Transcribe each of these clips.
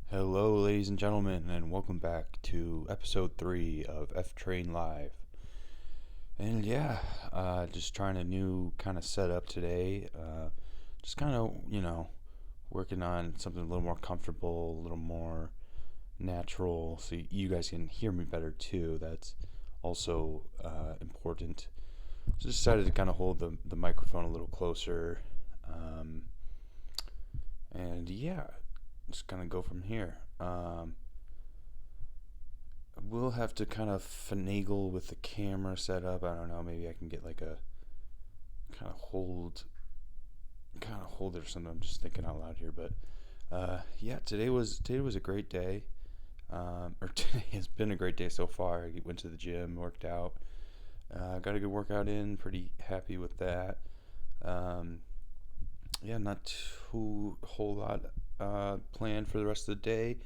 Hello, ladies and gentlemen, and welcome back to episode 3 of Ftrain Live. And yeah, just trying a new kind of setup today. Just kind of, working on something a little more comfortable, a little more natural, so you guys can hear me better too. That's also important. So just decided to kind of hold the microphone a little closer. Um, and yeah, just kind of go from here. We'll have to kind of finagle with the camera setup. I don't know. Maybe I can get like a kind of hold it or something. I'm just thinking out loud here, but yeah, today was a great day. Or today has been a great day so far. I went to the gym, worked out, got a good workout in. Pretty happy with that. Um, yeah, not too whole lot planned for the rest of the day.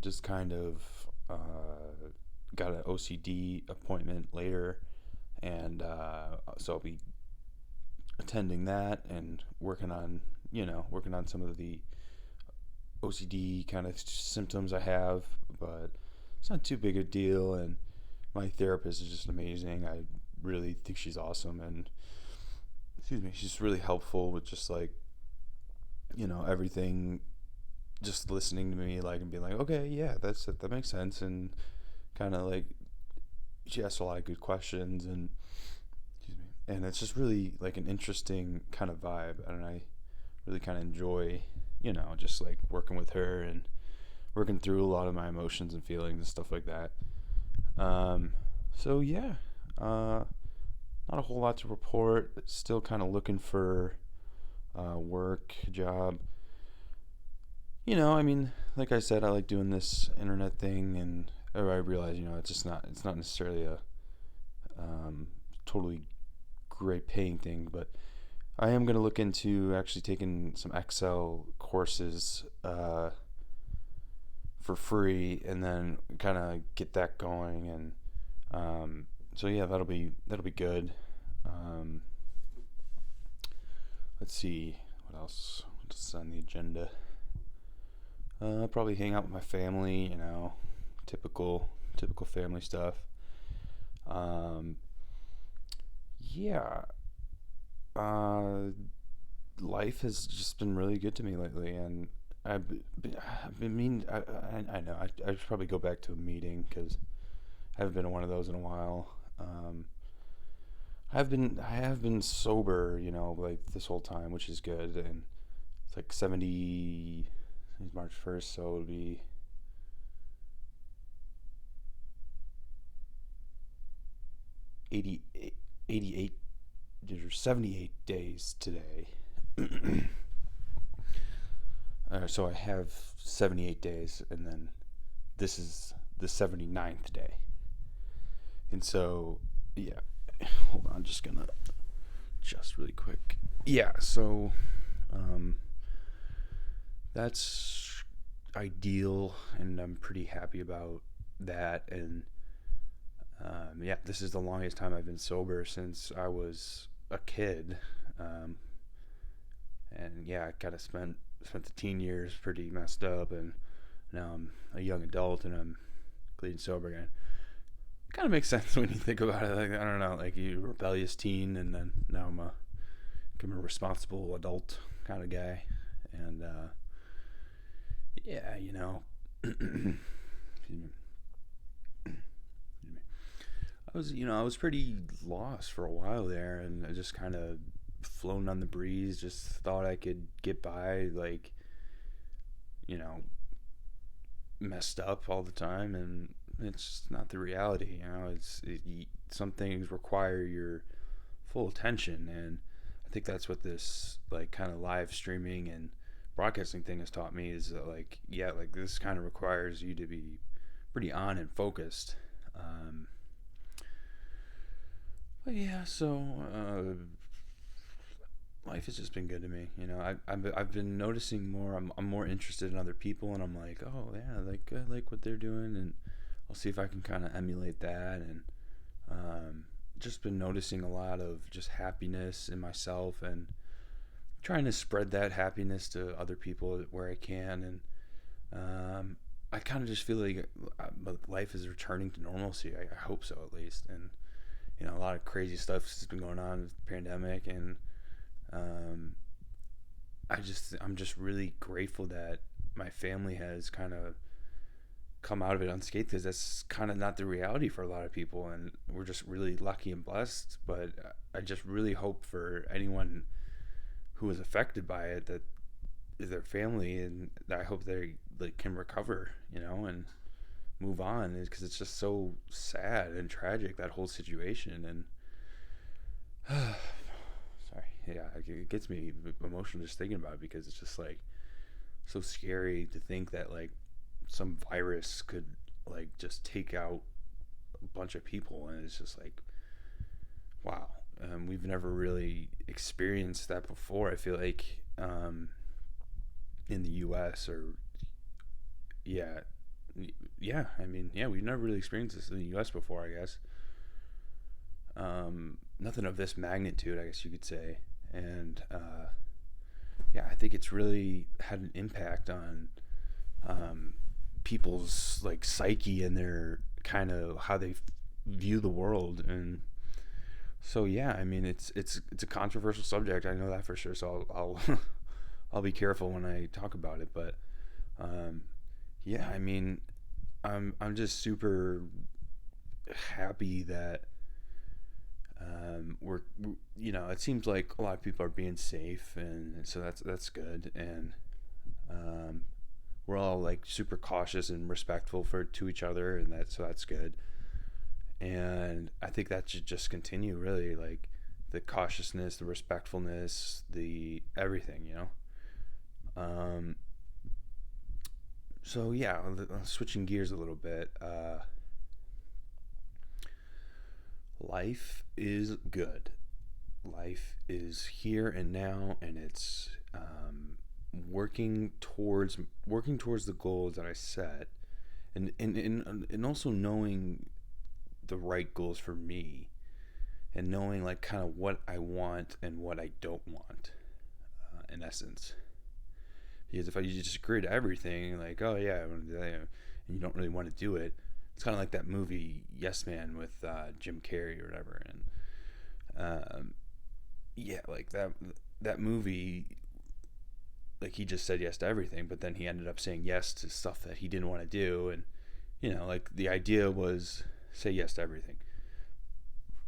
Just kind of got an OCD appointment later, and so I'll be attending that and working on some of the OCD kind of symptoms I have, but it's not too big a deal. And my therapist is just amazing. I really think she's awesome, and excuse me, she's really helpful with just like everything, just listening to me like and being like, okay, yeah, that makes sense, and kind of like she asks a lot of good questions, and excuse me, and it's just really like an interesting kind of vibe, and I really kind of enjoy just like working with her and working through a lot of my emotions and feelings and stuff like that. So yeah, not a whole lot to report. Still kind of looking for work, job. I mean, like I said, I like doing this internet thing, and I realize, it's not necessarily a um, totally great paying thing, but I am going to look into actually taking some Excel courses for free, and then kind of get that going, and so yeah, that'll be good. Um, let's see what else. What's on the agenda? Probably hang out with my family. Typical family stuff. Um, yeah. Uh, Life has just been really good to me lately, and I've been mean. I know I should probably go back to a meeting because I haven't been to one of those in a while. I have been sober, like this whole time, which is good, and it's like 70. It's March 1st, so it would be 80, 88 or 78 days today. So I have 78 days, and then this is the 79th day. And so, yeah, hold on, just gonna adjust really quick. Yeah, so um, that's ideal, and I'm pretty happy about that. And yeah, this is the longest time I've been sober since I was a kid. Um, and yeah, I kind of spent the teen years pretty messed up, and now I'm a young adult and I'm clean sober again. Kind of makes sense when you think about it. Like, I don't know, like you rebellious teen, and then now I'm a responsible adult kind of guy, and yeah, excuse me. I was pretty lost for a while there, and I just kind of flown on the breeze. Just thought I could get by, like, you know, messed up all the time, and it's not the reality. Some things require your full attention, and I think that's what this like kind of live streaming and broadcasting thing has taught me is that, like, yeah, like this kind of requires you to be pretty on and focused. Um, but yeah, so life has just been good to me. I've been noticing more. I'm more interested in other people, and I'm like, oh yeah, like I like what they're doing, and I'll see if I can kind of emulate that. And um, just been noticing a lot of just happiness in myself, and trying to spread that happiness to other people where I can. And Um, I kind of just feel like life is returning to normalcy. I hope so, at least. And a lot of crazy stuff has been going on with the pandemic, and um, I'm just really grateful that my family has kind of come out of it unscathed, because that's kind of not the reality for a lot of people, and we're just really lucky and blessed. But I just really hope for anyone who was affected by it that their family, and I hope they like can recover, and move on, because it's just so sad and tragic, that whole situation. And sorry, yeah, it gets me emotional just thinking about it, because it's just like so scary to think that like some virus could like just take out a bunch of people, and it's just like, wow. We've never really experienced that before, I feel like, in the US, or yeah, yeah, I mean, yeah, we've never really experienced this in the US before, I guess. Nothing of this magnitude, I guess you could say. And yeah, I think it's really had an impact on people's like psyche, and their kind of how they view the world. And so yeah, I mean, it's a controversial subject, I know that for sure, so I'll I'll be careful when I talk about it. But um, yeah, I mean, I'm just super happy that it seems like a lot of people are being safe, and so that's good. And um, we're all like super cautious and respectful to each other, and that's good. And I think that should just continue, really, like the cautiousness, the respectfulness, the everything, Um, so yeah, switching gears a little bit. Life is good. Life is here and now, and it's working towards the goals that I set, and also knowing the right goals for me, and knowing like kind of what I want and what I don't want, in essence. Because if you just agree to everything, like, oh yeah, I want to do that, and you don't really want to do it, it's kind of like that movie Yes Man with Jim Carrey or whatever. And yeah, like that movie, like he just said yes to everything, but then he ended up saying yes to stuff that he didn't want to do. And like the idea was say yes to everything.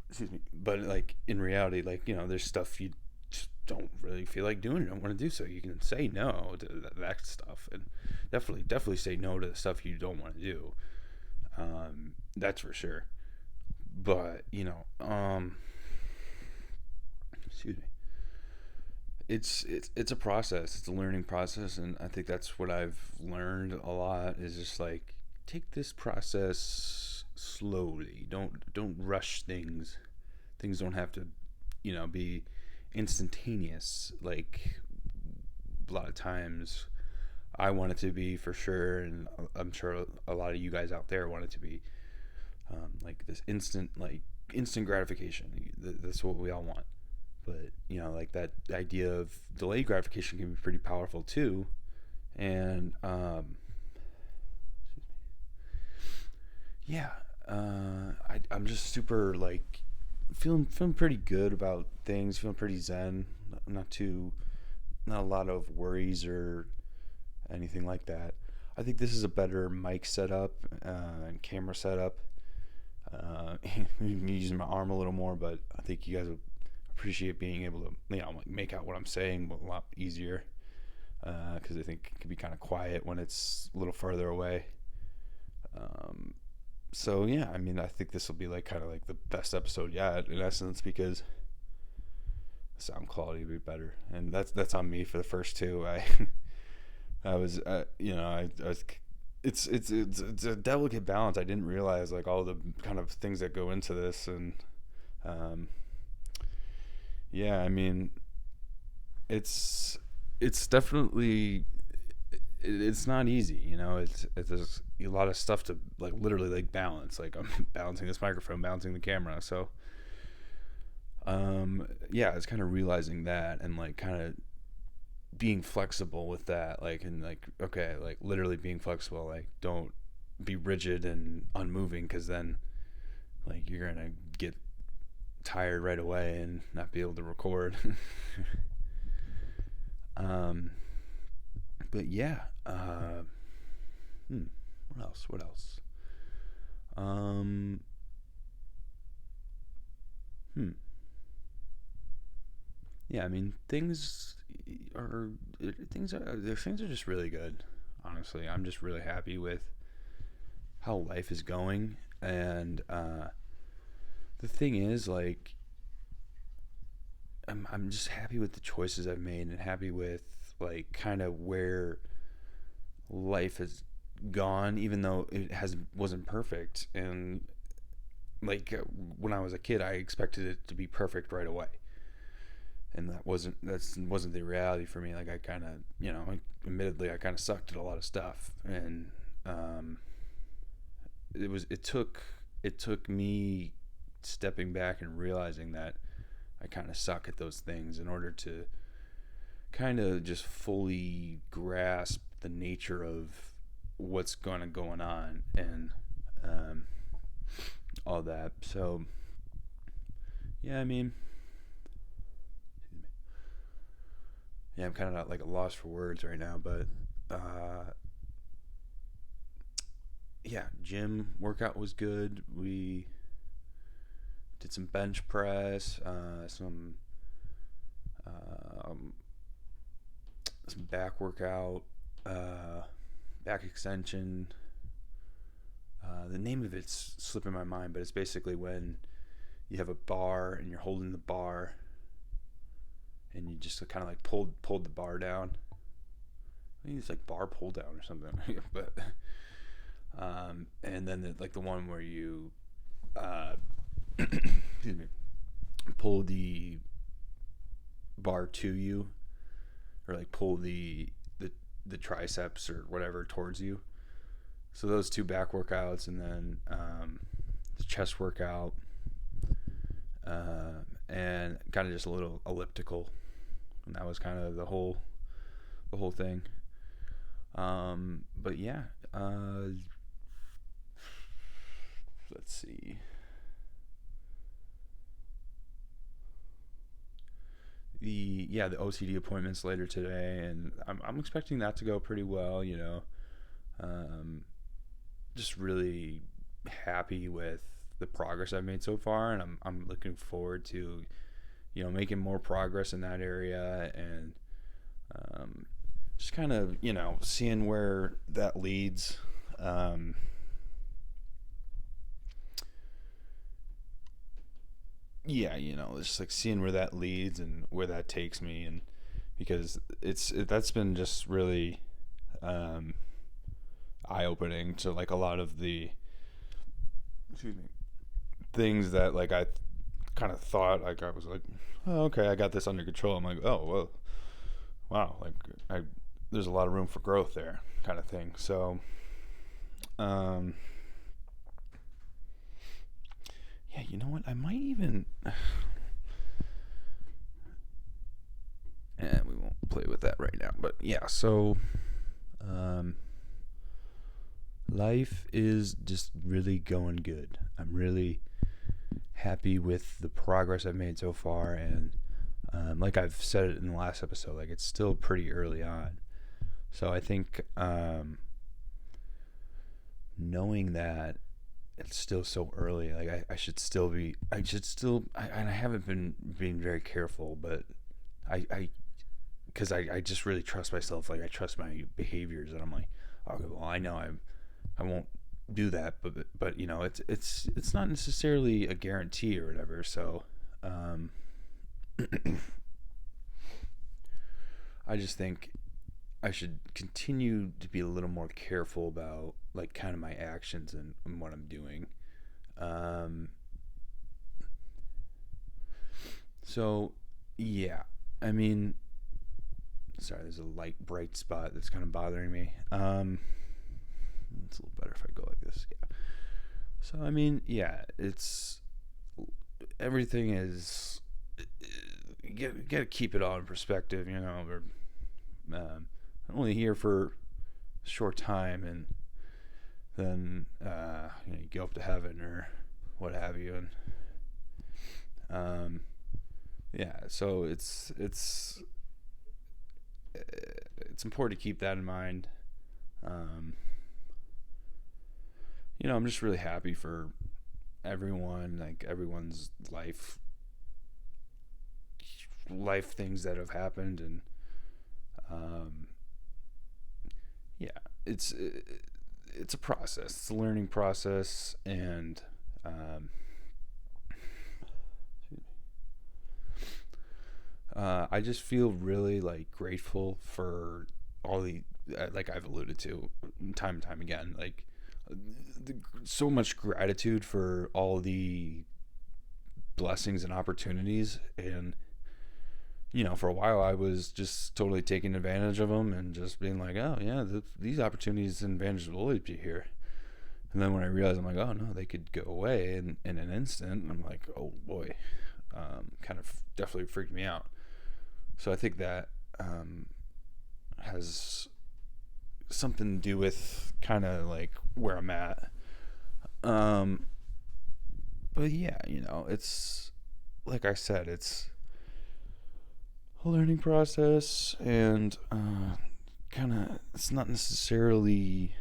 Excuse me. But like in reality, like there's stuff you just don't really feel like doing, you don't want to do, so you can say no to that stuff, and definitely say no to the stuff you don't want to do. That's for sure. But excuse me. It's a process. It's a learning process, and I think that's what I've learned a lot, is just like take this process slowly. Don't rush things. Things don't have to, be instantaneous. Like a lot of times, I want it to be, for sure, and I'm sure a lot of you guys out there want it to be, like this instant gratification. That's what we all want. But like that idea of delayed gratification can be pretty powerful too. And yeah, I'm just super like feeling pretty good about things. Feeling pretty zen. Not a lot of worries or anything like that. I think this is a better mic setup and camera setup. Me using my arm a little more, but I think you guys would appreciate being able to like make out what I'm saying a lot easier, because I think it can be kind of quiet when it's a little further away. So yeah, I mean, I think this will be like kind of like the best episode yet, in essence, because the sound quality will be better, and that's on me for the first two. I was I was it's a delicate balance. I didn't realize like all the kind of things that go into this. And yeah, I mean, it's definitely it's not easy. It's there's a lot of stuff to like literally like balance. Like I'm balancing this microphone, balancing the camera. So yeah, it's kind of realizing that, and like kind of being flexible with that, like, and like, okay, like literally being flexible, like don't be rigid and unmoving, because then like you're gonna get tired right away and not be able to record. um but yeah, what else um hmm yeah, I mean, are things are just really good. Honestly, I'm just really happy with how life is going. And the thing is, like, I'm just happy with the choices I've made, and happy with like kind of where life has gone, even though wasn't perfect. And like when I was a kid, I expected it to be perfect right away, and that wasn't the reality for me. Like, I kind of, admittedly, I kind of sucked at a lot of stuff. And um, it took me stepping back and realizing that I kind of suck at those things in order to kind of just fully grasp the nature of what's going on, and um, all that. So yeah, I mean, yeah, I'm kind of not like a loss for words right now, but yeah, gym workout was good. We did some bench press, um, some back workout, uh, back extension. The name of it's slipping my mind, but it's basically when you have a bar and you're holding the bar, and you just kind of like pulled the bar down. I think it's like bar pull down or something. But and then the one where you excuse me, pull the bar to you, or like pull the triceps or whatever towards you. So those two back workouts, and then the chest workout, and kind of just a little elliptical, and that was kind of the whole thing. But yeah, let's see. The OCD appointments later today, and I'm expecting that to go pretty well. Um, just really happy with the progress I've made so far, and I'm looking forward to making more progress in that area, and just kind of seeing where that leads. Yeah, just like seeing where that leads and where that takes me, and because that's been just really um, eye opening to like a lot of the, excuse me, things that like I kind of thought, like I was like, oh, okay, I got this under control. I'm like, oh well, wow, like there's a lot of room for growth there, kind of thing. So um, yeah, you know what? I might even. And we won't play with that right now. But yeah, so life is just really going good. I'm really happy with the progress I've made so far, and like I've said it in the last episode, like it's still pretty early on. So I think knowing that it's still so early, like I should still be, and I haven't been being very careful, but because I just really trust myself. Like I trust my behaviors, and I'm like, okay, well, I know I won't do that, but it's not necessarily a guarantee or whatever. So I just think I should continue to be a little more careful about like kind of my actions and what I'm doing. Um, so yeah, I mean, sorry, there's a light bright spot that's kind of bothering me. It's a little better if I go like this. Yeah. So I mean, yeah, it's everything is. You gotta keep it all in perspective, or only here for a short time, and then you go up to heaven or what have you, and so it's important to keep that in mind. I'm just really happy for everyone, like everyone's life things that have happened, and it's a process. It's a learning process, and I just feel really like grateful for all the like I've alluded to time and time again, like so much gratitude for all the blessings and opportunities. And for a while I was just totally taking advantage of them and just being like, oh yeah, these opportunities and advantages will always be here. And then when I realized, I'm like, oh no, they could go away in an instant, I'm like, oh boy, kind of definitely freaked me out. So I think that has something to do with kind of like where I'm at. But yeah, it's like I said, it's a learning process, and it's not necessarily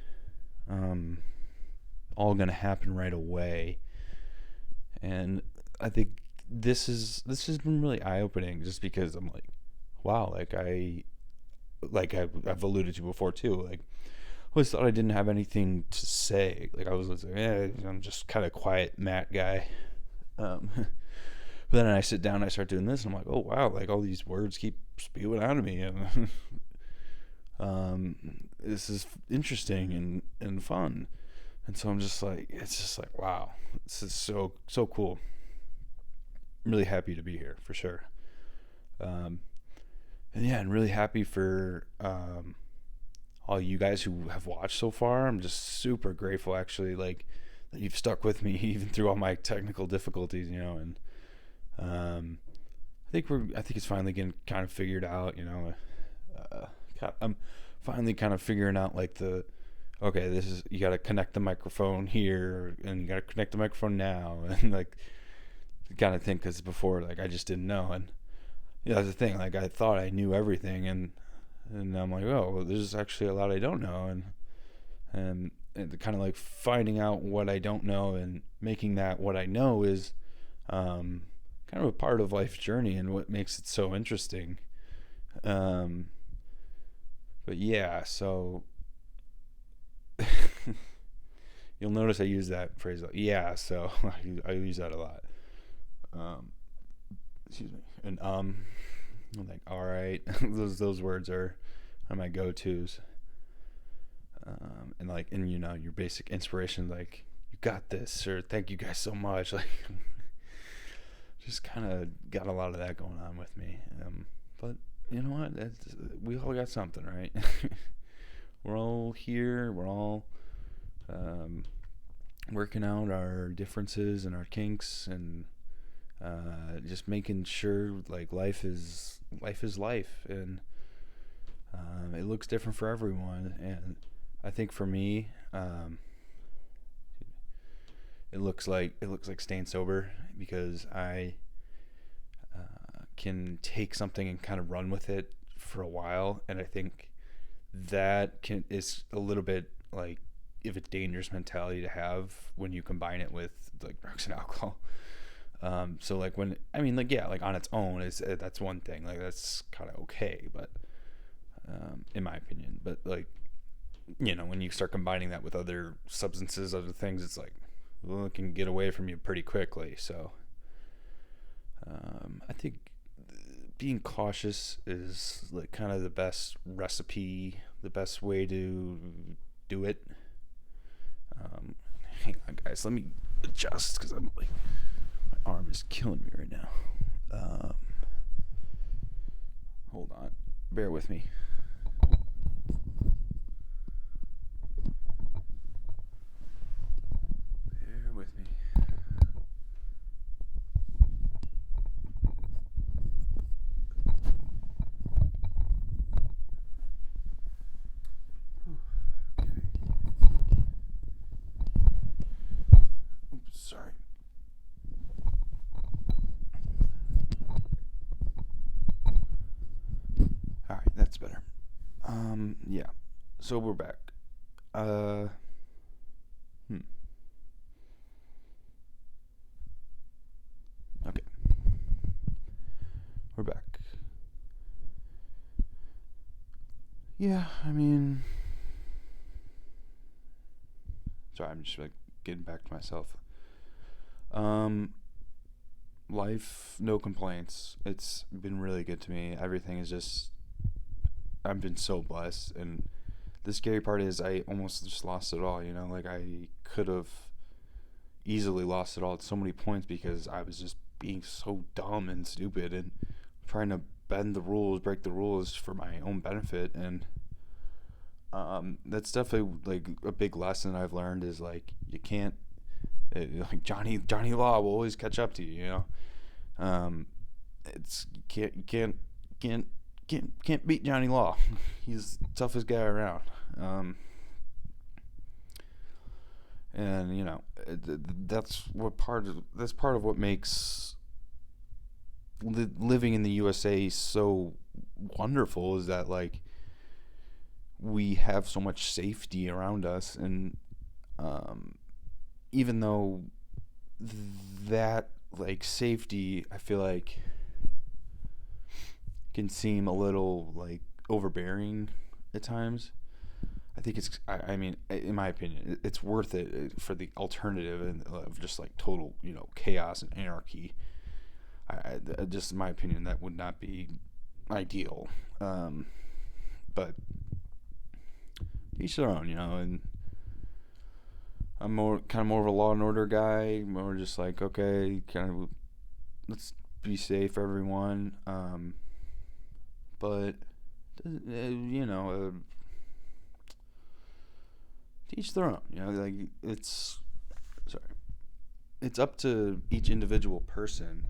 all gonna happen right away. And I think this has been really eye-opening, just because I'm like, wow, I've alluded to before too, like I always thought I didn't have anything to say. Like I was like, I'm just kind of quiet Matt guy. But then I sit down and I start doing this, and I'm like, oh wow, like all these words keep spewing out of me, and this is interesting and fun. And so I'm just like, it's just like, wow, this is so cool. I'm really happy to be here for sure. And I'm really happy for all you guys who have watched so far. I'm just super grateful, actually, like that you've stuck with me even through all my technical difficulties, and I think it's finally getting kind of figured out. I'm finally kind of figuring out like okay, this is, you got to connect the microphone here, and you got to connect the microphone now, and like kind of thing, because before, like I just didn't know. And that's the thing, like I thought I knew everything, and I'm like, oh well, there's actually a lot I don't know, and kind of like finding out what I don't know and making that what I know is kind of a part of life's journey, and what makes it so interesting. But yeah, so you'll notice I use that phrase, yeah, so I use that a lot. Excuse me. And I'm like, all right, those words are my go-tos. And like, and your basic inspiration, like, you got this, or thank you guys so much, like just kind of got a lot of that going on with me. But you know what, we all got something, right? We're all here, we're all working out our differences and our kinks, and just making sure like life is life, and it looks different for everyone. And I think for me, it looks like staying sober, because I can take something and kind of run with it for a while, and I think that is a little bit like if a dangerous mentality to have when you combine it with like drugs and alcohol. So like when, I mean, like, yeah, like on its own that's one thing, like that's kind of okay, but in my opinion, but like, when you start combining that with other substances, other things, it's like, well, it can get away from you pretty quickly. So I think being cautious is like kind of the best recipe, the best way to do it. Hang on guys, let me adjust, because I'm like, my arm is killing me right now. Hold on, bear with me. So we're back. Uh, hmm. Okay, we're back. Yeah, I mean, sorry, I'm just like getting back to myself. Um, Life, no complaints. It's been really good to me. Everything is just, I've been so blessed. And the scary part is I almost just lost it all, Like I could have easily lost it all at so many points because I was just being so dumb and stupid and trying to bend the rules, break the rules for my own benefit. And that's definitely like a big lesson I've learned is like you can't, like Johnny Law will always catch up to you. It's can't can't beat Johnny Law. He's the toughest guy around. And that's part of what makes living in the USA so wonderful is that like we have so much safety around us, and even though that like safety I feel like can seem a little like overbearing at times. I think I mean, in my opinion, it's worth it for the alternative and of just like total, chaos and anarchy. Just in my opinion, that would not be ideal. But each their own, and I'm more of a law and order guy, more just like, okay, kind of, let's be safe, everyone. But, to each their own, like it's up to each individual person.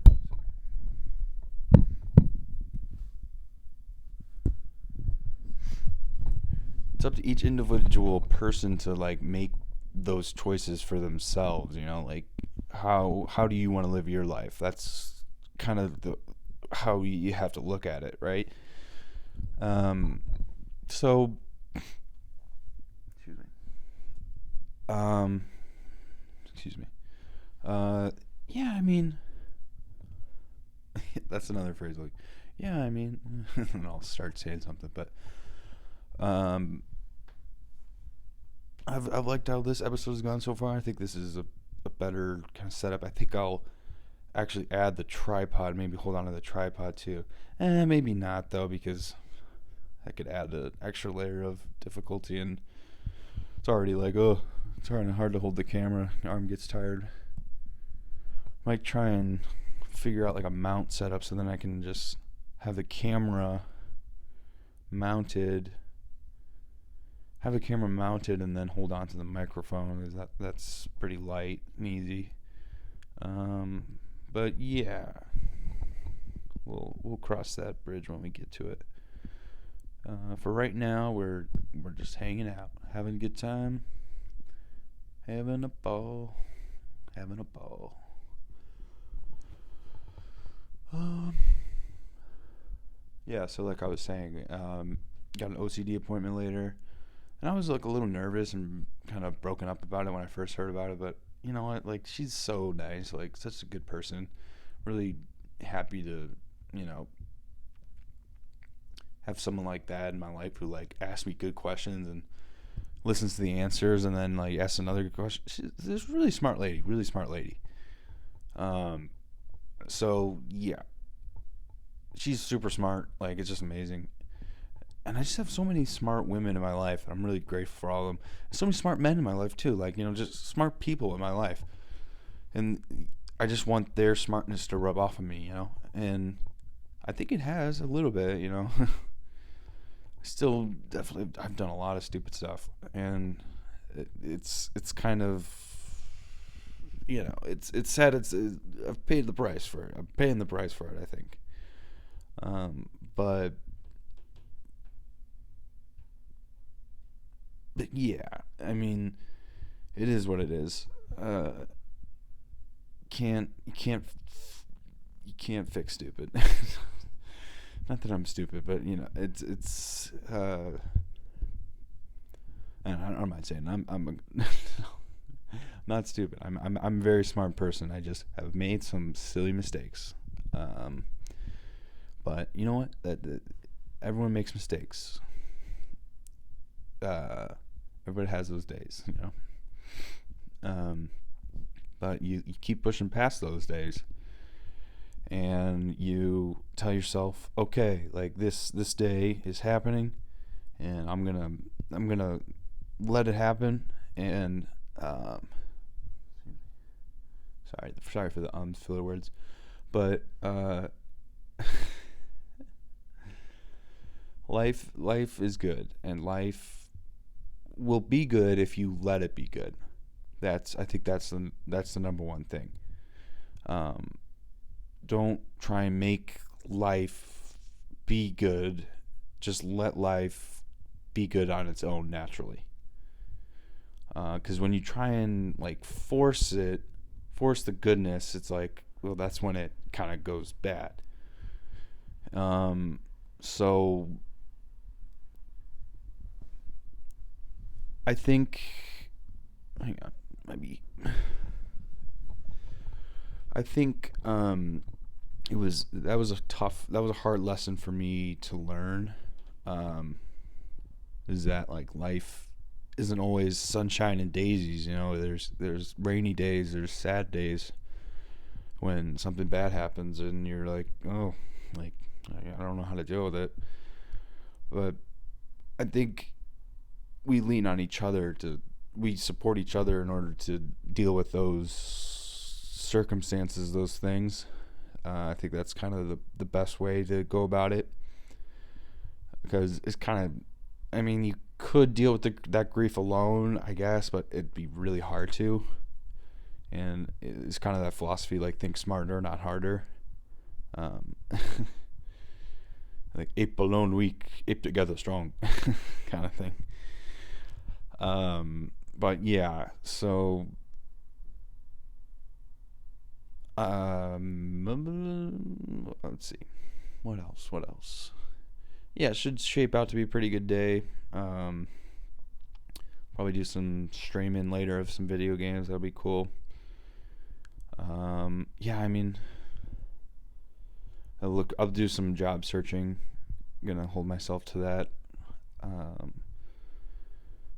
It's up to each individual person to like make those choices for themselves, like how do you want to live your life? That's kind of how you have to look at it, right? So excuse me. Excuse me. Yeah, I mean, that's another phrase like, yeah, I mean, and I'll start saying something, but I've liked how this episode's gone so far. I think this is a better kind of setup. I think I'll actually add the tripod, maybe hold on to the tripod too. Maybe not though, because I could add an extra layer of difficulty, and it's already like, it's hard to hold the camera. Your arm gets tired. Might try and figure out like a mount setup so then I can just have the camera mounted. And then hold on to the microphone, because that's pretty light and easy. But yeah, we'll cross that bridge when we get to it. For right now, we're just hanging out, having a good time, having a ball. Yeah. So like I was saying, got an OCD appointment later. And I was like a little nervous and kind of broken up about it when I first heard about it, but you know what? Like she's so nice, like such a good person. Really happy to, have someone like that in my life who like asks me good questions and listens to the answers and then like asks another good question. She's this really smart lady. So yeah, she's super smart. Like it's just amazing. And I just have so many smart women in my life. I'm really grateful for all of them. So many smart men in my life too. Like, just smart people in my life. And I just want their smartness to rub off on me, And I think it has a little bit, Still, definitely, I've done a lot of stupid stuff. And it's kind of, it's sad. I've paid the price for it. I'm paying the price for it, I think. But yeah, I mean, it is what it is. You can't fix stupid. Not that I'm stupid, but it's And I don't mind saying I'm not stupid. I'm a very smart person. I just have made some silly mistakes. Um, but you know what? That everyone makes mistakes. Uh, Everybody has those days, you know. Um, but you keep pushing past those days, and you tell yourself, okay, like this day is happening, and I'm gonna let it happen, and sorry for the filler words, but life is good, and life will be good if you let it be good. I think that's the number one thing. Um, don't try and make life be good. Just let life be good on its own naturally. Because when you try and like force the goodness, it's like, well, that's when it kind of goes bad. So I think, hang on, maybe. I think that was a hard lesson for me to learn. Um, is that like life isn't always sunshine and daisies, you know. There's rainy days, there's sad days when something bad happens and you're like, oh, like I don't know how to deal with it. But I think we support each other in order to deal with those circumstances, those things. I think that's kind of the best way to go about it, because it's kind of, I mean, you could deal with that grief alone, I guess, but it'd be really hard to. And it's kind of that philosophy, like, think smarter, not harder. Like, ape alone weak, ape together strong, kind of thing. But yeah, so let's see, what else. Yeah, it should shape out to be a pretty good day. Probably do some streaming later of some video games. That'll be cool. Yeah, I mean, I'll do some job searching. I'm gonna hold myself to that.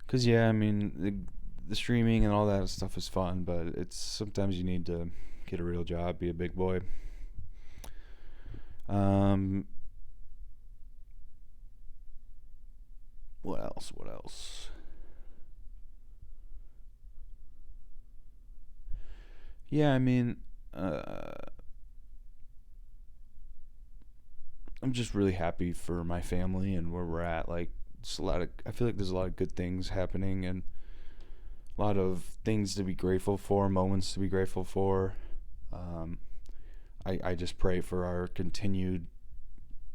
Cause yeah, I mean, the streaming and all that stuff is fun, but it's sometimes you need to get a real job, be a big boy. What else? Yeah, I mean, I'm just really happy for my family and where we're at. Like, I feel like there's a lot of good things happening and a lot of things to be grateful for, moments to be grateful for. Um, I just pray for our continued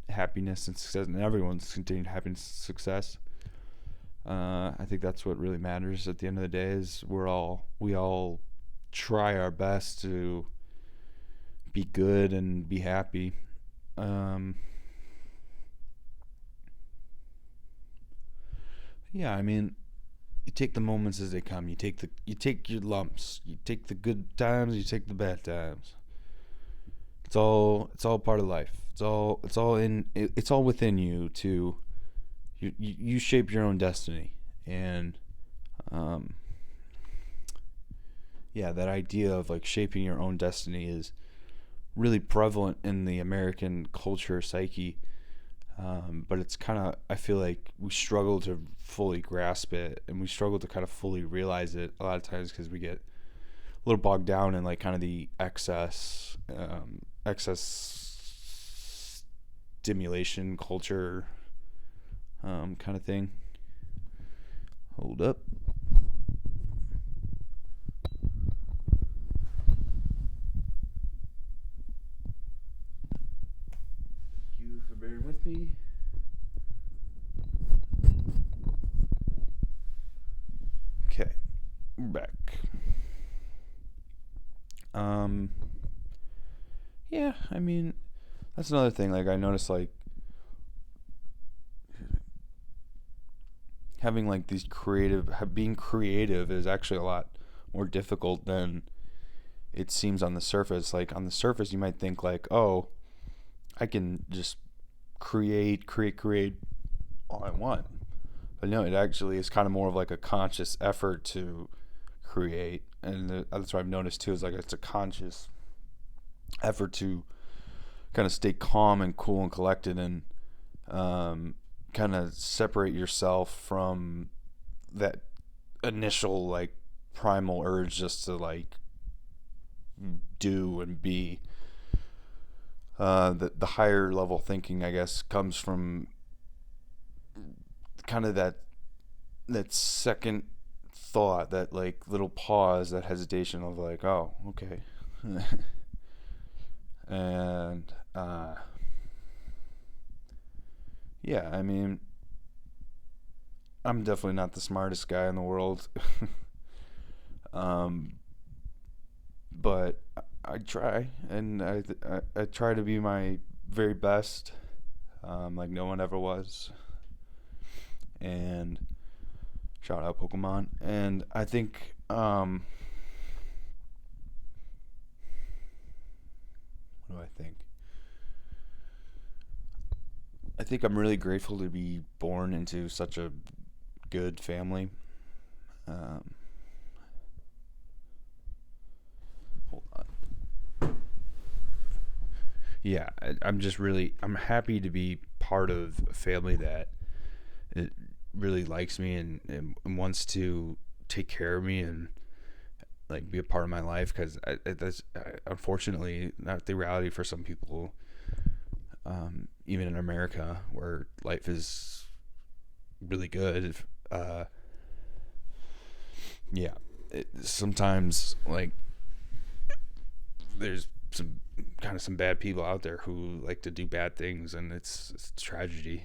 happiness and success, and everyone's continued happiness and success. I think that's what really matters at the end of the day. Is we all try our best to be good and be happy. Yeah, I mean, you take the moments as they come. You take your lumps. You take the good times. You take the bad times. It's all part of life. It's all within you to you shape your own destiny. And um yeah, that idea of like shaping your own destiny is really prevalent in the American culture psyche. But it's kind of, I feel like we struggle to fully grasp it, and we struggle to kind of fully realize it a lot of times because we get a little bogged down in like kind of the excess stimulation culture, kind of thing. Hold up. Thank you for bearing with me. Okay, we're back. Yeah, I mean, that's another thing. Like, I noticed, like, having like these being creative is actually a lot more difficult than it seems on the surface. Like on the surface, you might think like, oh, I can just create all I want. But no, it actually is kind of more of like a conscious effort to create. And that's what I've noticed too, is like it's a conscious effort to kind of stay calm and cool and collected, and kind of separate yourself from that initial like primal urge just to like do and be. The higher level thinking, I guess, comes from kind of that second thought, that like little pause, that hesitation of like, oh, okay. And yeah, I mean, I'm definitely not the smartest guy in the world. um, but I try, and I try to be my very best, like no one ever was. And shout out Pokemon. And I think, what do I think? I think I'm really grateful to be born into such a good family. Um, Hold on. Yeah, I'm happy to be part of a family that it really likes me, and wants to take care of me and like be a part of my life, because that's unfortunately not the reality for some people, even in America, where life is really good. Yeah, sometimes like there's some bad people out there who like to do bad things, and it's a tragedy,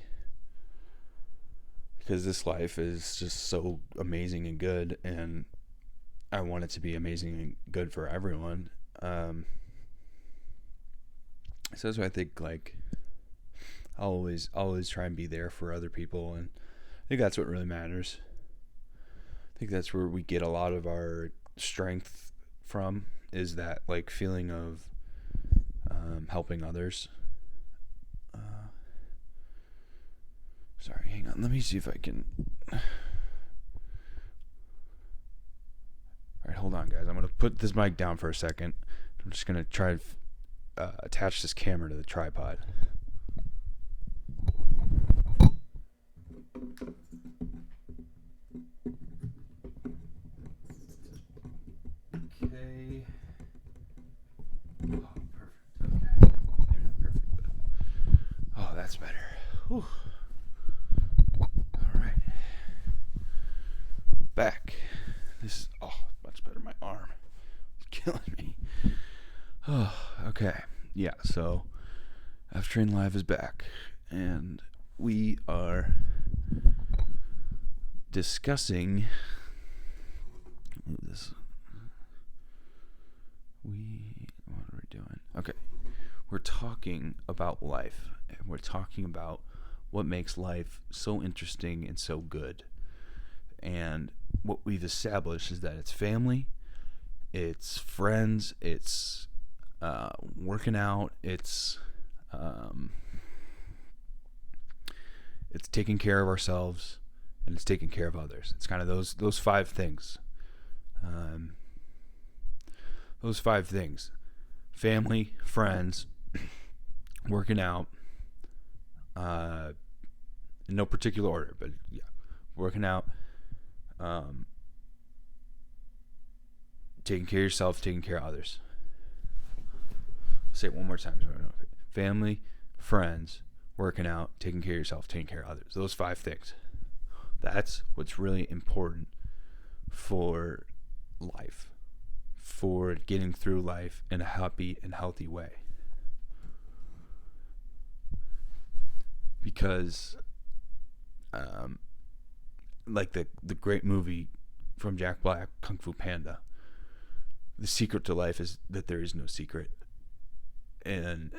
because this life is just so amazing and good, and I want it to be amazing and good for everyone. So that's why I think like I'll always try and be there for other people, and I think that's what really matters. I think that's where we get a lot of our strength from, is that like feeling of helping others. Sorry, hang on. Let me see if I can. All right, hold on, guys. I'm gonna put this mic down for a second. I'm just gonna try to attach this camera to the tripod. Okay. Oh, perfect. Okay. Maybe not perfect, but oh, that's better. Whew. All right. Back. This is much better. My arm is killing me. Oh, okay. Yeah. So, Ftrain Live is back, and we are discussing this. What are we doing? Okay. We're talking about life, and we're talking about what makes life so interesting and so good. And what we've established is that it's family, it's friends, it's working out, it's taking care of ourselves, and it's taking care of others. It's kind of those five things. Those five things: family, friends, working out, in no particular order, but yeah, working out, taking care of yourself, taking care of others. I'll say it one more time so I don't know. Family, friends, working out, taking care of yourself, taking care of others. Those five things. That's what's really important for life, for getting through life in a happy and healthy way. Because like the great movie from Jack Black, Kung Fu Panda, the secret to life is that there is no secret. And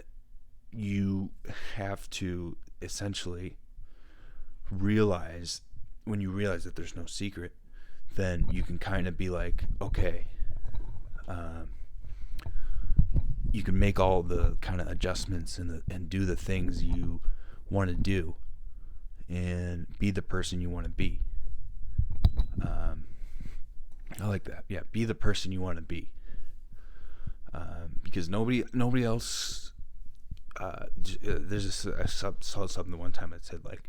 you have to essentially realize when you realize that there's no secret, then you can kind of be like, okay, you can make all the kind of adjustments and do the things you want to do and be the person you want to be. I like that. Yeah, be the person you want to be. Because nobody else. I saw something one time that said like,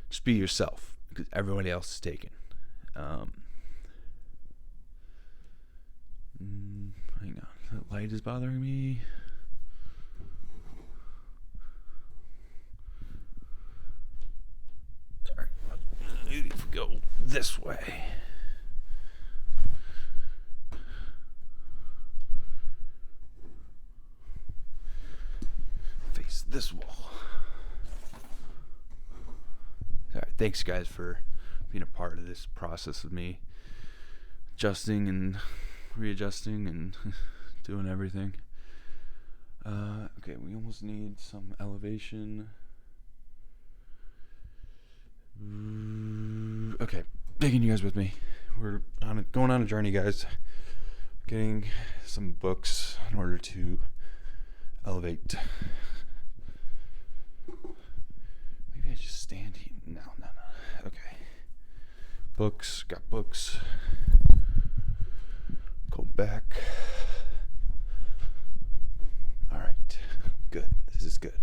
just be yourself because everybody else is taken. Hang on, that light is bothering me. Sorry, maybe if we go this way. Face this wall. All right, thanks guys for being a part of this process of me adjusting and readjusting and doing everything. Okay, we almost need some elevation. Okay, taking you guys with me. We're going on a journey, guys. Getting some books in order to elevate. Maybe I just stand here. No. Okay. Books, got books. Go back. All right. Good. This is good.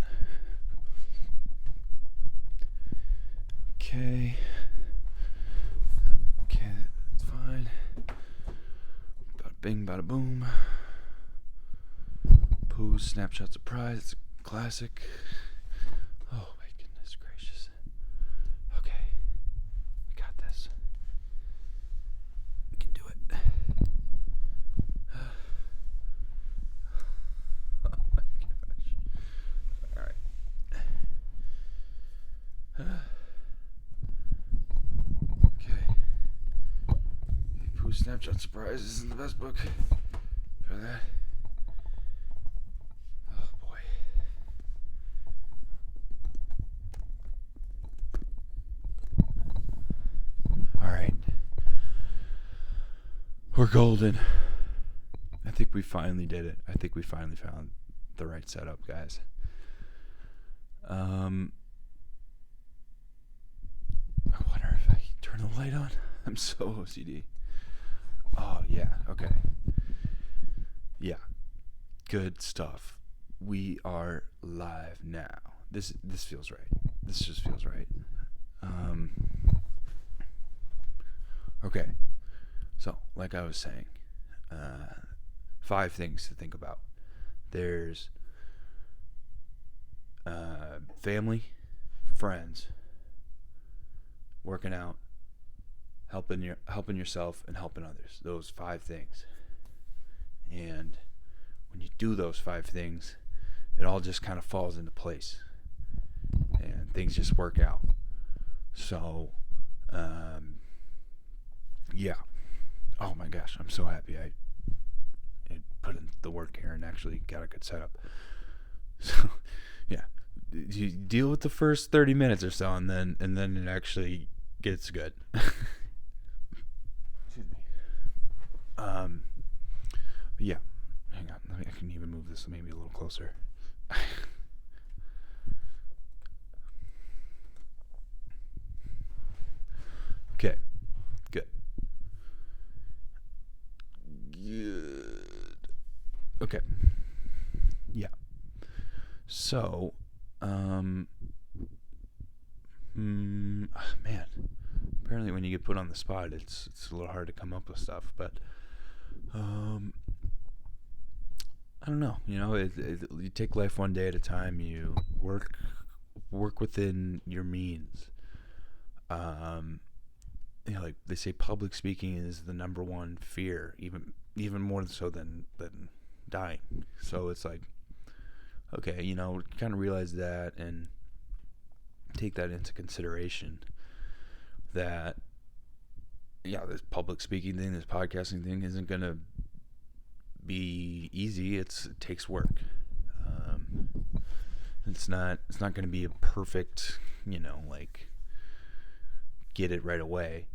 Okay. Okay, that's fine. Bada bing, bada boom. Pooh, snapshot surprise. It's a classic. Oh my goodness gracious. Okay. We got this. We can do it. Oh my gosh. Alright. Okay. Pooh, snapshot surprise isn't the best book for that. We're golden. I think we finally did it. I think we finally found the right setup, guys. I wonder if I turn the light on. I'm so OCD. Oh, yeah. Okay. Yeah. Good stuff. We are live now. This feels right. This just feels right. Okay. So, like I was saying, 5 things to think about. There's family, friends, working out, helping yourself, and helping others. Those 5 things. And when you do those 5 things, it all just kind of falls into place, and things just work out. So, yeah. Oh my gosh, I'm so happy I put in the work here and actually got a good setup. So, yeah, you deal with the first 30 minutes or so, and then it actually gets good. Excuse me. Yeah, hang on. I can even move this maybe a little closer. Okay, good. Good. Okay. Yeah. So, man, apparently when you get put on the spot, it's a little hard to come up with stuff, but, I don't know, you take life one day at a time, you work within your means. Like they say, public speaking is the number one fear, even more so than dying. So it's like, okay, kind of realize that and take that into consideration. That, yeah, this public speaking thing, this podcasting thing isn't gonna be easy. It takes work. It's not gonna be a perfect, like get it right away.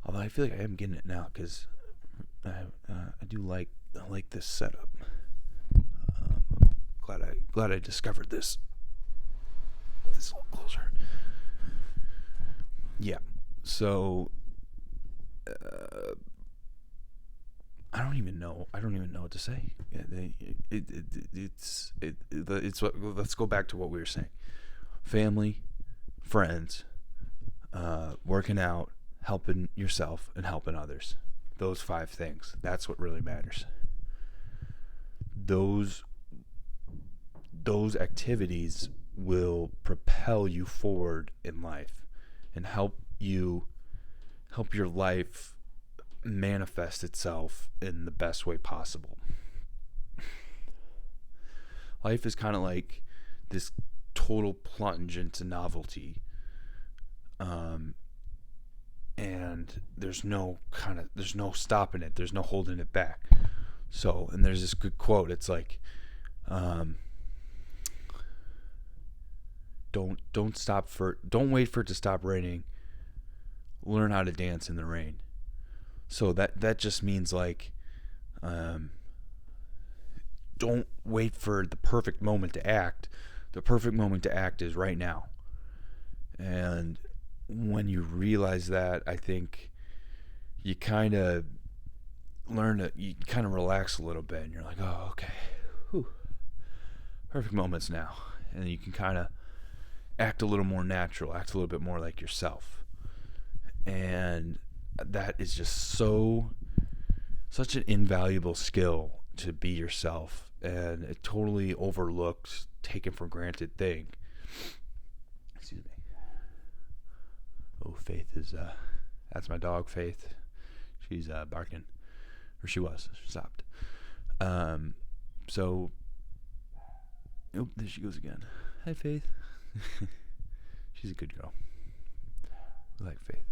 Although I feel like I am getting it now because I like this setup. I'm glad I discovered this. This a little closer. Yeah. So I don't even know what to say. It's what. Let's go back to what we were saying. Family, friends, working out, helping yourself, and helping others. Those 5 things. That's what really matters. Those activities will propel you forward in life and help your life manifest itself in the best way possible. Life is kind of like this total plunge into novelty, and there's no stopping it, there's no holding it back. So, and there's this good quote, it's like, don't wait for it to stop raining, learn how to dance in the rain. So that just means like, don't wait for the perfect moment to act. The perfect moment to act is right now. And when you realize that, I think you kind of relax a little bit, and you're like, oh, okay, whew. Perfect moments now. And you can kind of act a little more natural, act a little bit more like yourself. And that is just such an invaluable skill, to be yourself, and a totally overlooked, taken for granted thing. Excuse me. Oh, Faith is that's my dog, Faith. She's barking, or she was. She stopped. So, oh, there she goes again. Hi, Faith. She's a good girl. I like Faith.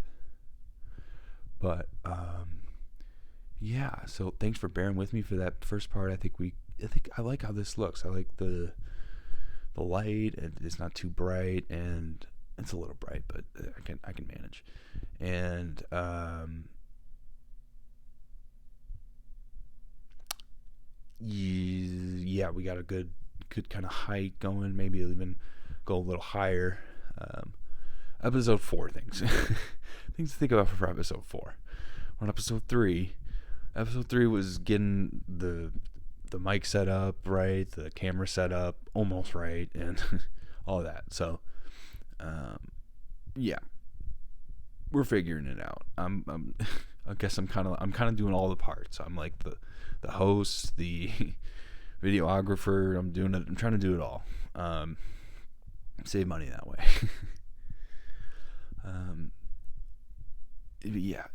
But yeah, so thanks for bearing with me for that first part. I think I like how this looks. I like the light, and it's not too bright, and it's a little bright, but I can manage. And yeah, we got a good kind of height going. Maybe even go a little higher. Episode 4 things to think about for episode 4. We're on episode 3. Episode 3 was getting the mic set up right, the camera set up almost right, and all that. So yeah, we're figuring it out. I guess I'm kind of doing all the parts. I'm like the host, the videographer. I'm trying to do it all. Save money that way. Yeah,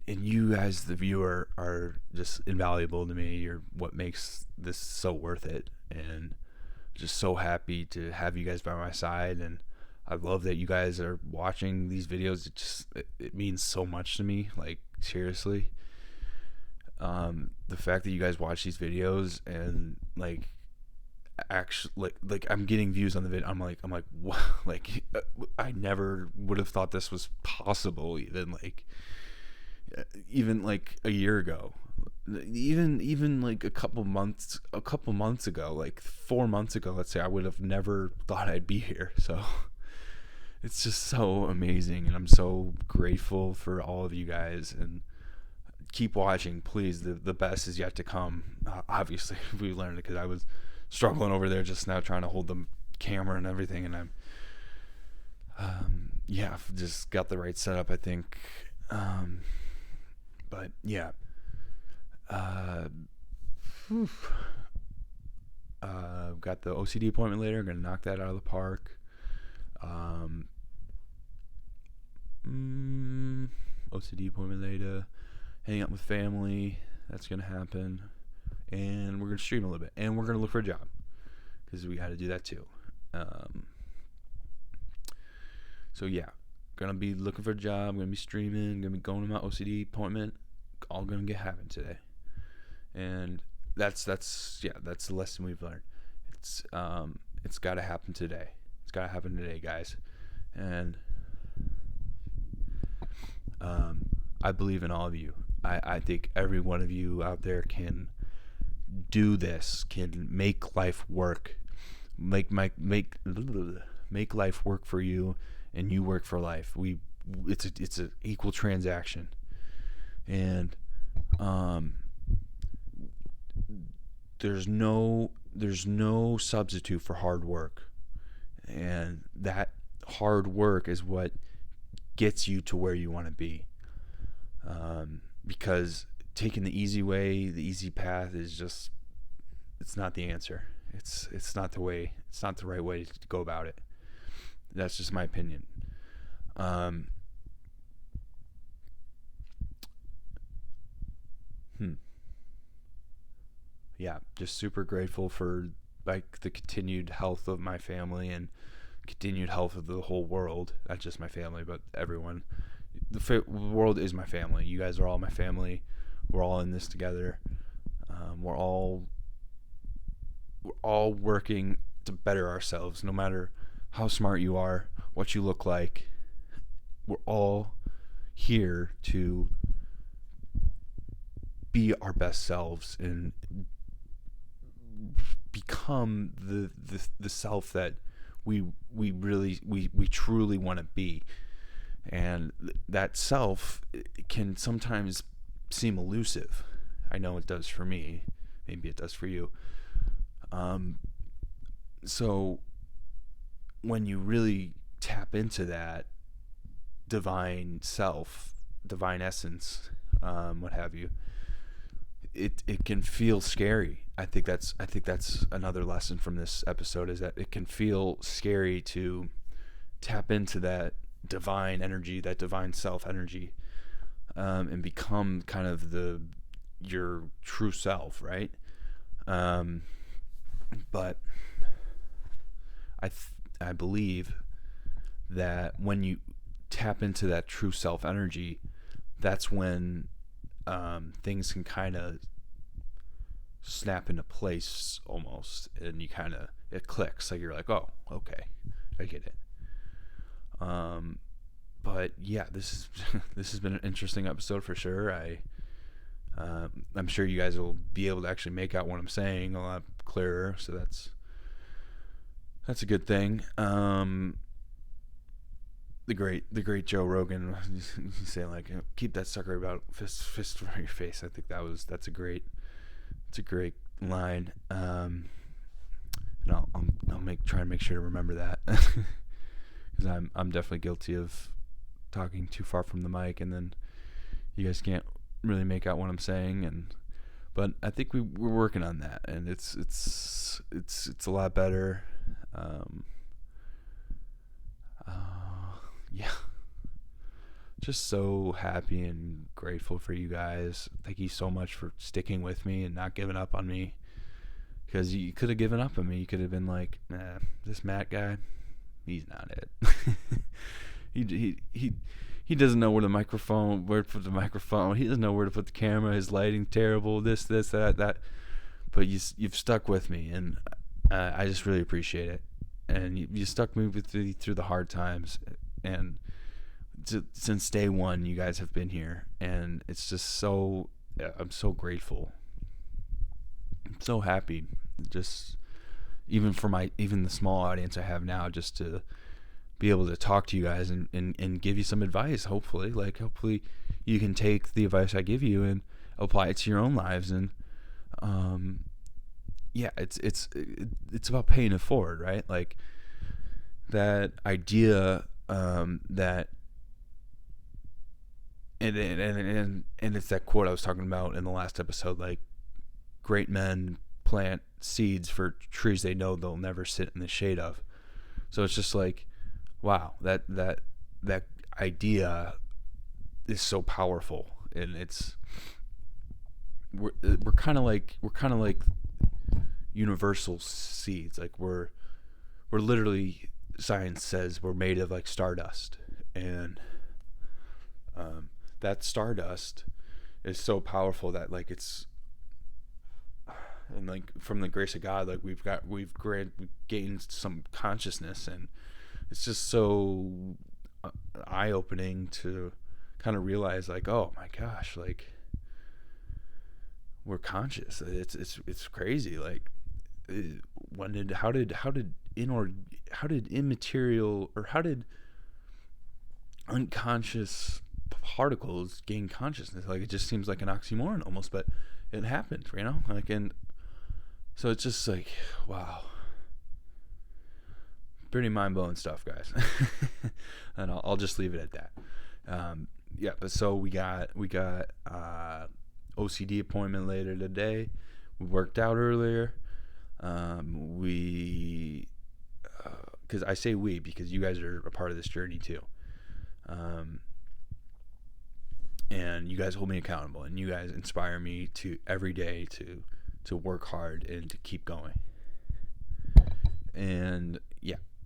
and you as the viewer are just invaluable to me. You're what makes this so worth it, and just so happy to have you guys by my side. And I love that you guys are watching these videos. It means so much to me, like seriously. The fact that you guys watch these videos and like actually like I'm getting views on the video. I'm like what? Like I never would have thought this was possible, even like a year ago, even like a couple months ago, like 4 months ago, let's say, I would have never thought I'd be here. So it's just so amazing, and I'm so grateful for all of you guys, and keep watching, please. The best is yet to come. Obviously we learned it, because I was struggling over there just now trying to hold the camera and everything, and I'm I've just got the right setup, I think. But yeah, got the OCD appointment later. I'm gonna knock that out of the park. OCD appointment later, hang out with family, that's gonna happen. And we're going to stream a little bit. And we're going to look for a job, because we got to do that too. So yeah, going to be looking for a job. Going to be streaming. Going to be going to my OCD appointment. All going to happen today. And that's the lesson we've learned. It's got to happen today. It's got to happen today, guys. And I believe in all of you. I think every one of you out there can do this, can make life work, make life work for you, and you work for life. It's an equal transaction, and there's no substitute for hard work, and that hard work is what gets you to where you want to be. Because taking the easy way, the easy path is just, it's not the answer. It's not the way. It's not the right way to go about it. That's just my opinion. Yeah, just super grateful for like the continued health of my family and continued health of the whole world. Not just my family, but everyone. The world is my family. You guys are all my family. We're all in this together. We're all working to better ourselves, no matter how smart you are, what you look like. We're all here to be our best selves and become the self that we truly want to be. And that self can sometimes seem elusive. I know it does for me. Maybe it does for you. So when you really tap into that divine self, divine essence, what have you, it can feel scary. I think that's another lesson from this episode, is that it can feel scary to tap into that divine energy, that divine self energy, and become kind of your true self, right? But I believe that when you tap into that true self energy, that's when things can kind of snap into place almost, and it clicks. Like you're like, oh, okay, I get it. But yeah, this has been an interesting episode for sure. I'm sure you guys will be able to actually make out what I'm saying a lot clearer, so that's a good thing. The great Joe Rogan saying like, keep that sucker about fist from your face. I think that's a great line. And I'll try and make sure to remember that, because I'm definitely guilty of talking too far from the mic, and then you guys can't really make out what I'm saying. But I think we're working on that, and it's a lot better. Yeah, just so happy and grateful for you guys. Thank you so much for sticking with me and not giving up on me, because you could have given up on me. You could have been like, nah, this Matt guy, he's not it. He doesn't know where to put the microphone. He doesn't know where to put the camera. His lighting terrible. This, that. But you've stuck with me, and I just really appreciate it. And you stuck me through the hard times, and since day one, you guys have been here, and it's just I'm so grateful. I'm so happy, just even the small audience I have now, just to be able to talk to you guys and give you some advice. Hopefully you can take the advice I give you and apply it to your own lives. And yeah, it's about paying it forward, right? Like that idea that and it's that quote I was talking about in the last episode, like, great men plant seeds for trees they know they'll never sit in the shade of. So it's just like, wow, that idea is so powerful, and we're kind of like universal seeds. Like we're literally, science says we're made of like stardust, and that stardust is so powerful that like and like from the grace of God, like we've gained some consciousness, and it's just so eye-opening to kind of realize like, oh my gosh, like we're conscious. It's crazy. Like how did immaterial, or how did unconscious particles gain consciousness? Like it just seems like an oxymoron almost, but it happened, like. And so it's just like, wow, pretty mind-blowing stuff, guys. And I'll just leave it at that. But so we got OCD appointment later today. We worked out earlier. Because I say we because you guys are a part of this journey too. And you guys hold me accountable, and you guys inspire me to every day to work hard and to keep going. And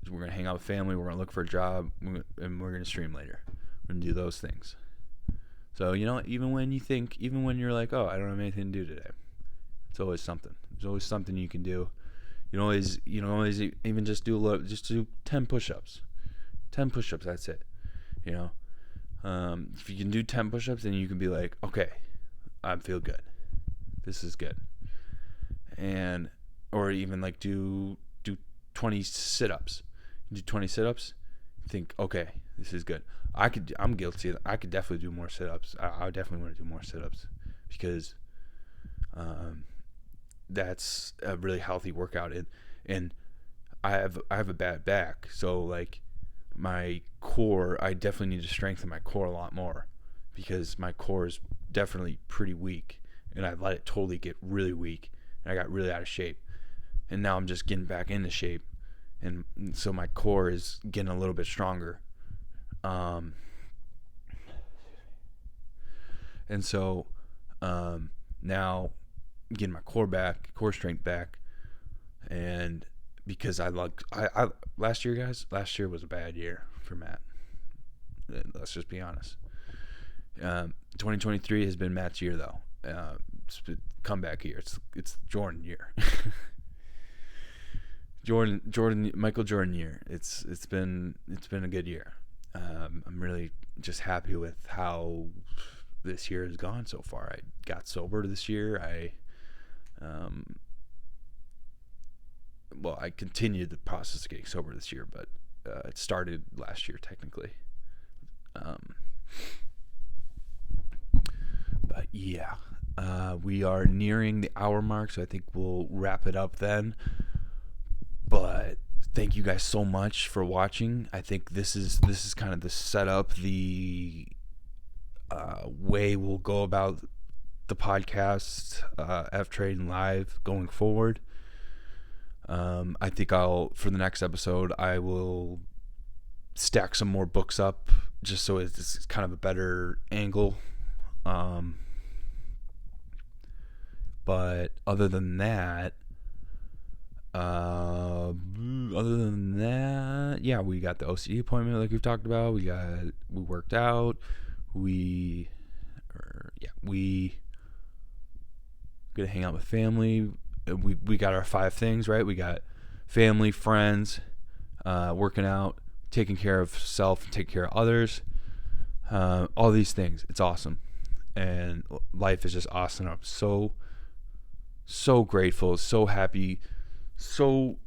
we're gonna hang out with family. We're gonna look for a job, and we're gonna stream later. We're gonna do those things. So even when you're like, oh, I don't have anything to do today, it's always something. There's always something you can do. You can always even just do 10 push-ups. 10 push-ups, that's it. If you can do 10 push-ups, then you can be like, okay, I feel good. This is good. Or even like do 20 sit-ups. Do 20 sit-ups. Think, okay, this is good. I'm guilty. I could definitely do more sit-ups. I definitely want to do more sit-ups because that's a really healthy workout. And I have a bad back, so like my core, I definitely need to strengthen my core a lot more because my core is definitely pretty weak, and I let it totally get really weak, and I got really out of shape, and now I'm just getting back into shape, and so my core is getting a little bit stronger. And so now getting my core strength back, and because I last year was a bad year for Matt. Let's just be honest. 2023 has been Matt's year though. It's comeback year. It's Jordan year. Michael Jordan year. It's been a good year. I'm really just happy with how this year has gone so far. I got sober this year. I continued the process of getting sober this year, but it started last year technically. But yeah, we are nearing the hour mark, so I think we'll wrap it up then. But thank you guys so much for watching. I think this is kind of the setup, the way we'll go about the podcast, Ftrain Live going forward. I think for the next episode, I will stack some more books up just so it's kind of a better angle. But other than that, we got the OCD appointment like we've talked about. We worked out. We gonna hang out with family. We got our 5 things, right? We got family, friends, working out, taking care of self, and taking care of others. All these things. It's awesome. And life is just awesome. I'm so grateful, so happy, so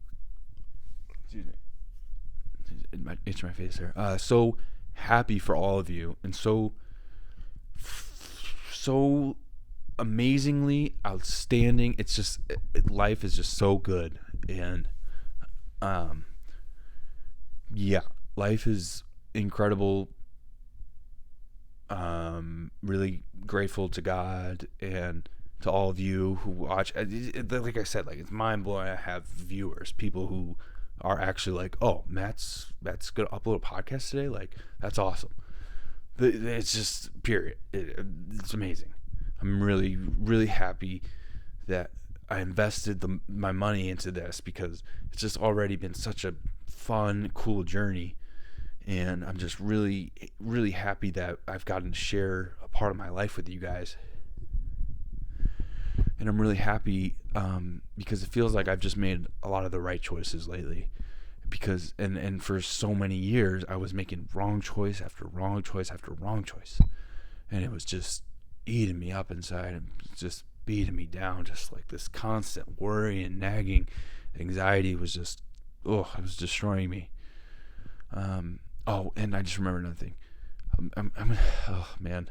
itch my face there. So happy for all of you, and so amazingly outstanding. It's just life is just so good, and life is incredible. Really grateful to God and to all of you who watch. Like I said, like it's mind blowing. I have viewers, people who are actually like, "Oh, Matt's gonna upload a podcast today." Like that's awesome. It's just period. It's amazing. I'm really, really happy that I invested my money into this because it's just already been such a fun, cool journey. And I'm just really, really happy that I've gotten to share a part of my life with you guys. And I'm really happy because it feels like I've just made a lot of the right choices lately. because and for so many years I was making wrong choice after wrong choice after wrong choice, and it was just eating me up inside and just beating me down. Just like this constant worry and nagging anxiety was just, it was destroying me. And I just remember another thing. Oh man,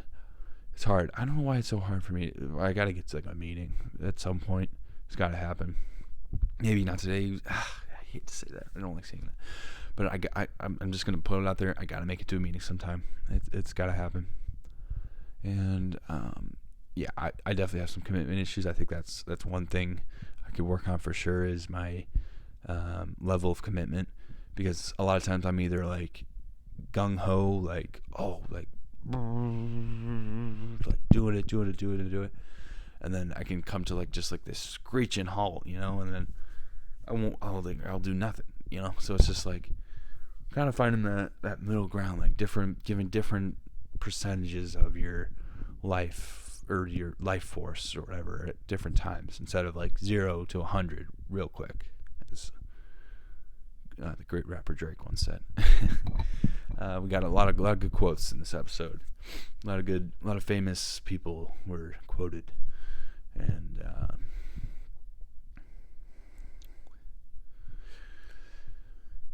it's hard. I don't know why it's so hard for me. I gotta get to like a meeting at some point. It's gotta happen. Maybe not today. I hate to say that. I don't like saying that. But I'm just gonna put it out there. I gotta make it to a meeting sometime. It's gotta happen. And yeah, I definitely have some commitment issues. I think that's one thing I could work on for sure, is my level of commitment, because a lot of times I'm either like gung ho, like doing it, and then I can come to like just like this screeching halt, and then I'll do nothing, So it's just like kind of finding that middle ground, like giving different percentages of your life or your life force or whatever at different times, instead of like 0 to 100 real quick, as the great rapper Drake once said. We got a lot of good quotes in this episode. A lot of famous people were quoted, and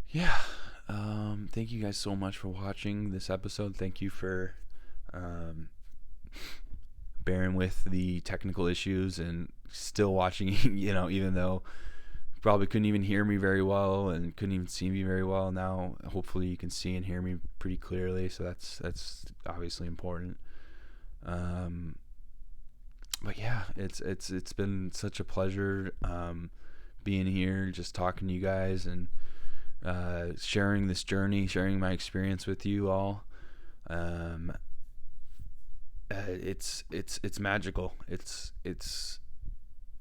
yeah. Thank you guys so much for watching this episode. Thank you for bearing with the technical issues and still watching. Even though you probably couldn't even hear me very well and couldn't even see me very well. Now, hopefully, you can see and hear me pretty clearly. So that's obviously important. But yeah, it's been such a pleasure being here, just talking to you guys and sharing this journey, sharing my experience with you all. It's magical. It's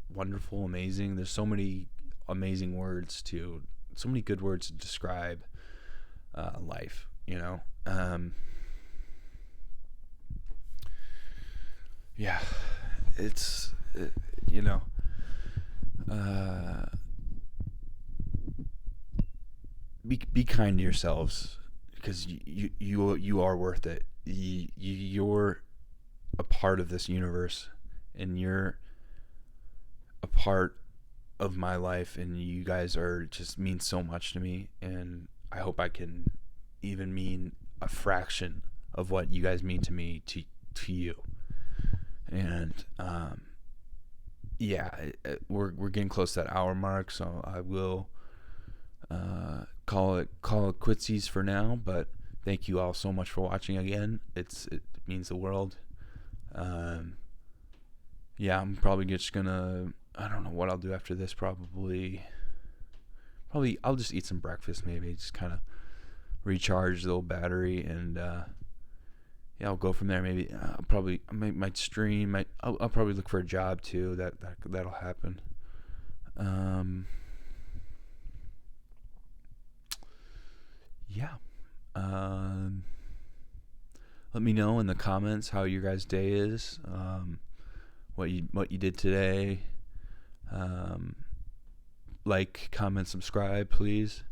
wonderful, amazing. There's so many amazing words so many good words to describe life. Yeah, it's be kind to yourselves, because you are worth it. You're a part of this universe, and you're a part of my life, and you guys just mean so much to me, and I hope I can even mean a fraction of what you guys mean to me to you. And yeah, we're getting close to that hour mark, so I will call it quitsies for now. But thank you all so much for watching again. It means the world. Yeah, I'm probably just gonna, I don't know what I'll do after this. Probably I'll just eat some breakfast, maybe just kind of recharge the old battery, and yeah, I'll go from there. Maybe might stream. I'll probably look for a job too. That'll happen. Yeah. Let me know in the comments how your guys' day is. What you did today. Like, comment, subscribe, please.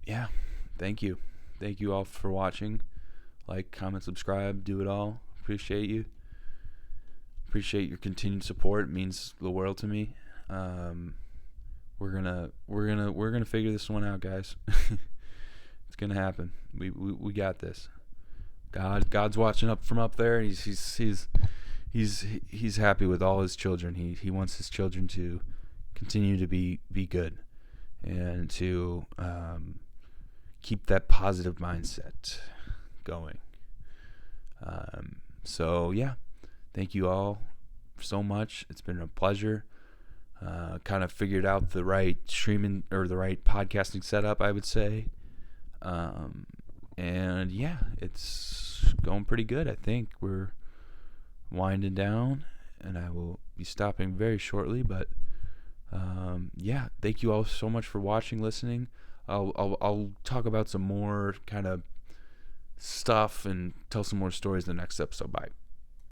Yeah. Thank you all for watching. Like, comment, subscribe, do it all. Appreciate you. Appreciate your continued support. It means the world to me. We're gonna figure this one out, guys. It's gonna happen. We got this. God's watching up from up there. He's happy with all his children. He wants his children to continue to be good, and to keep that positive mindset going. So yeah, thank you all so much. It's been a pleasure. Kind of figured out the right streaming or the right podcasting setup, I would say. And yeah, it's going pretty good. I think we're winding down, and I will be stopping very shortly. But yeah, thank you all so much for watching, listening. I'll talk about some more kind of stuff and tell some more stories in the next episode. Bye.